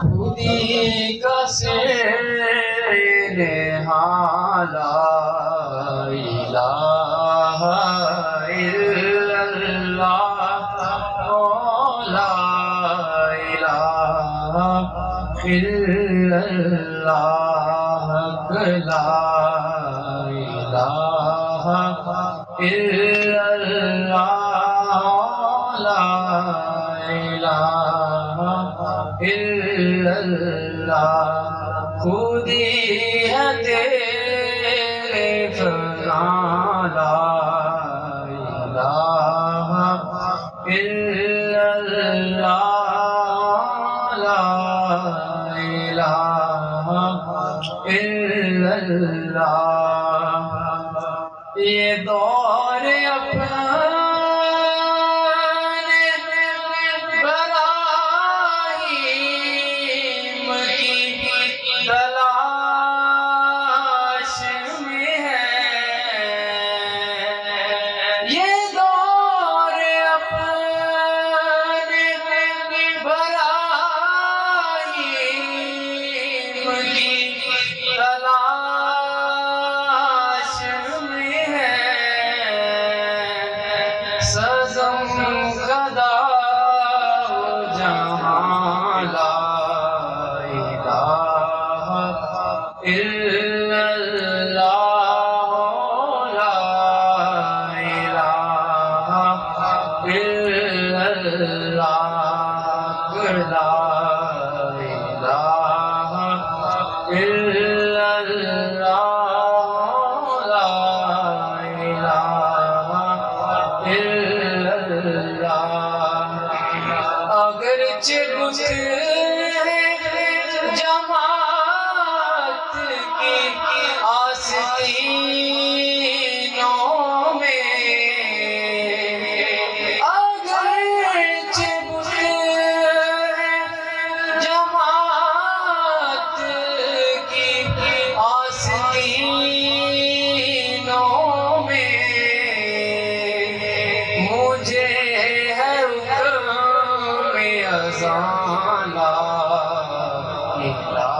خودی کا سیر حالا الہ الا اللہ لا الہ الا اللہ لا الہ الا اللہ لا الہ الا اللہ خودی ہے تیرے فنا لا الہ الا اللہ لا الہ الا اللہ یہ دور اپنے براہیم کی تلاش میں ہے یہ دور اپنے براہیم کی تلاش میں ہے سزم گدا جہاں لا الہ الا اللہ لا الہ الا اللہ لا الہ الا اللہ لا الہ الا اللہ اگرچہ بت جماعت کی آستینوں میں اگرچہ بت جماعت کی آستینوں میں مجھے ہے حکم اذان لا الہ